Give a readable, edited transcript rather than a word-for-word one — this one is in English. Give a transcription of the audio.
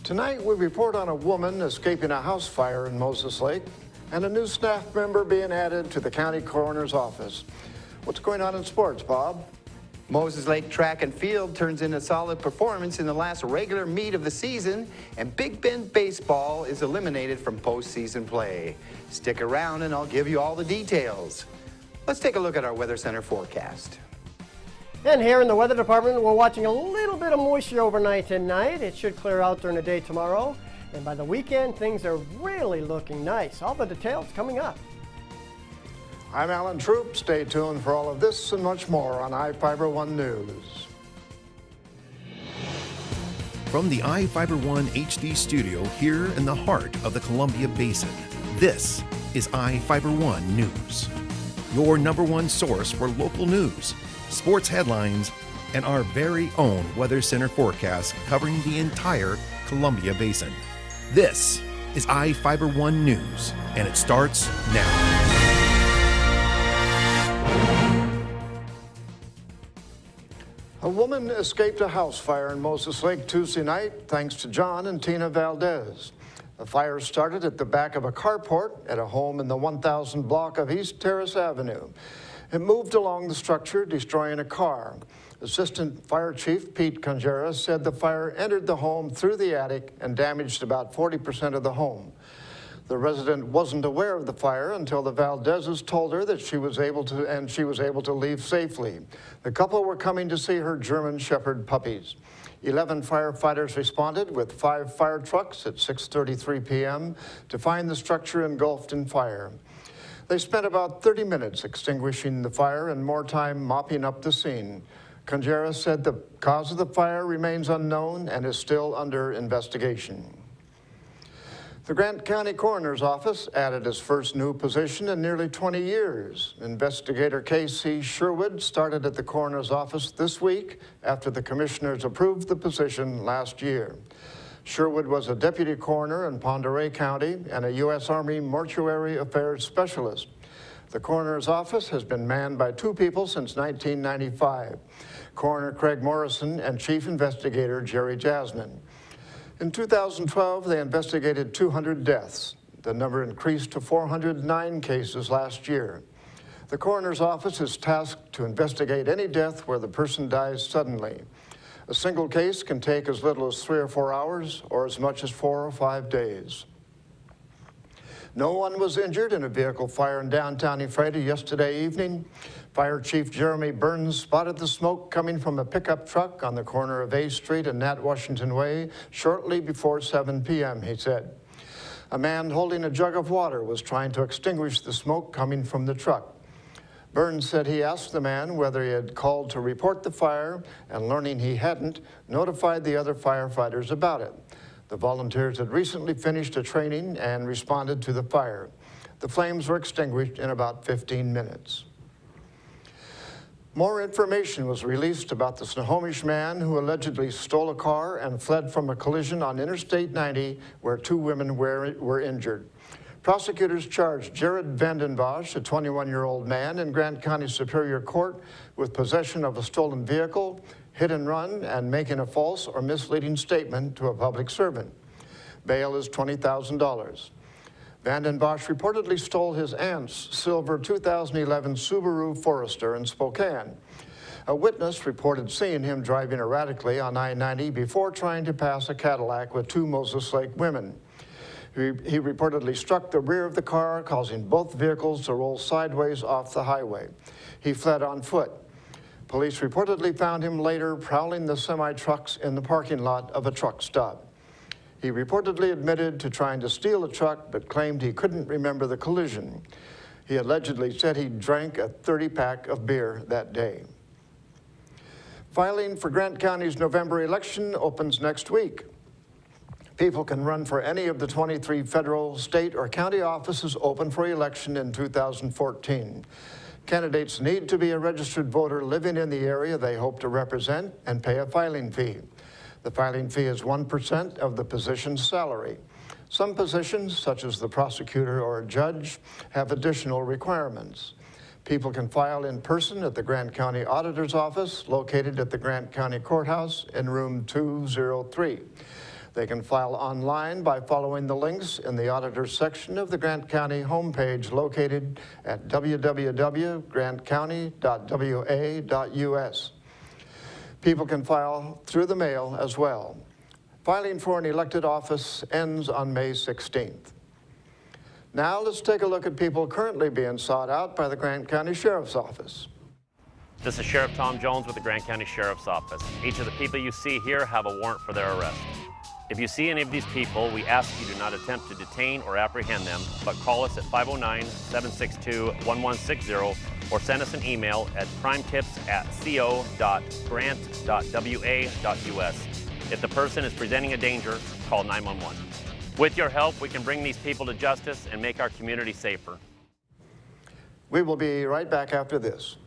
Tonight, we report on a woman escaping a house fire in Moses Lake and a new staff member being added to the county coroner's office. What's going on in sports, Bob? Moses Lake Track and Field turns in a solid performance in the last regular meet of the season, and Big Bend Baseball is eliminated from postseason play. Stick around and I'll give you all the details. Let's take a look at our Weather Center forecast. And here in the weather department, we're watching a little bit of moisture overnight tonight. It should clear out during the day tomorrow. And by the weekend, things are really looking nice. All the details coming up. I'm Alan Troop. Stay tuned for all of this and much more on iFIBER 1 News. From the iFIBER 1 HD studio here in the heart of the Columbia Basin, this is iFIBER 1 News. Your #1 source for local news, sports headlines, and our very own Weather Center forecast covering the entire Columbia Basin. This is iFIBER 1 News, and it starts now. A woman escaped a house fire in Moses Lake Tuesday night thanks to John and Tina Valdez. The fire started at the back of a carport at a home in the 1000 block of East Terrace Avenue. It moved along the structure, destroying a car. Assistant Fire Chief Pete Conjera said the fire entered the home through the attic and damaged about 40% of the home. The resident wasn't aware of the fire until the Valdezes told her that she was able to leave safely. The couple were coming to see her German Shepherd puppies. 11 firefighters responded with 5 fire trucks at 6:33 p.m. to find the structure engulfed in fire. They spent about 30 minutes extinguishing the fire and more time mopping up the scene. Conjera said the cause of the fire remains unknown and is still under investigation. The Grant County Coroner's Office added its first new position in nearly 20 years. Investigator K.C. Sherwood started at the coroner's office this week after the commissioners approved the position last year. Sherwood was a deputy coroner in Pend Oreille County and a U.S. Army mortuary affairs specialist. The coroner's office has been manned by 2 people since 1995, Coroner Craig Morrison and Chief Investigator Jerry Jasmine. In 2012, they investigated 200 deaths. The number increased to 409 cases last year. The coroner's office is tasked to investigate any death where the person dies suddenly. A single case can take as little as 3 or 4 hours or as much as 4 or 5 days. No one was injured in a vehicle fire in downtown Ephrata yesterday evening. Fire Chief Jeremy Burns spotted the smoke coming from a pickup truck on the corner of A Street and Nat Washington Way shortly before 7 p.m., he said. A man holding a jug of water was trying to extinguish the smoke coming from the truck. Burns said he asked the man whether he had called to report the fire, and learning he hadn't, notified the other firefighters about it. The volunteers had recently finished a training and responded to the fire. The flames were extinguished in about 15 minutes. More information was released about the Snohomish man who allegedly stole a car and fled from a collision on Interstate 90 where 2 women were injured. Prosecutors charged Jared Vanden Bosch, a 21-year-old man in Grant County Superior Court, with possession of a stolen vehicle, hit and run, and making a false or misleading statement to a public servant. Bail is $20,000. Vanden Bosch reportedly stole his aunt's silver 2011 Subaru Forester in Spokane. A witness reported seeing him driving erratically on I-90 before trying to pass a Cadillac with 2 Moses Lake women. He reportedly struck the rear of the car, causing both vehicles to roll sideways off the highway. He fled on foot. Police reportedly found him later prowling the semi-trucks in the parking lot of a truck stop. He reportedly admitted to trying to steal a truck, but claimed he couldn't remember the collision. He allegedly said he drank a 30-pack of beer that day. Filing for Grant County's November election opens next week. People can run for any of the 23 federal, state, or county offices open for election in 2014. Candidates need to be a registered voter living in the area they hope to represent and pay a filing fee. The filing fee is 1% of the position's salary. Some positions, such as the prosecutor or a judge, have additional requirements. People can file in person at the Grant County Auditor's Office, located at the Grant County Courthouse in room 203. They can file online by following the links in the Auditor's section of the Grant County homepage located at www.grantcounty.wa.us. People can file through the mail as well. Filing for an elected office ends on May 16th. Now let's take a look at people currently being sought out by the Grant County Sheriff's Office. This is Sheriff Tom Jones with the Grant County Sheriff's Office. Each of the people you see here have a warrant for their arrest. If you see any of these people, we ask you do not attempt to detain or apprehend them, but call us at 509-762-1160 or send us an email at crimetips@co.grant.wa.us. If the person is presenting a danger, call 911. With your help, we can bring these people to justice and make our community safer. We will be right back after this.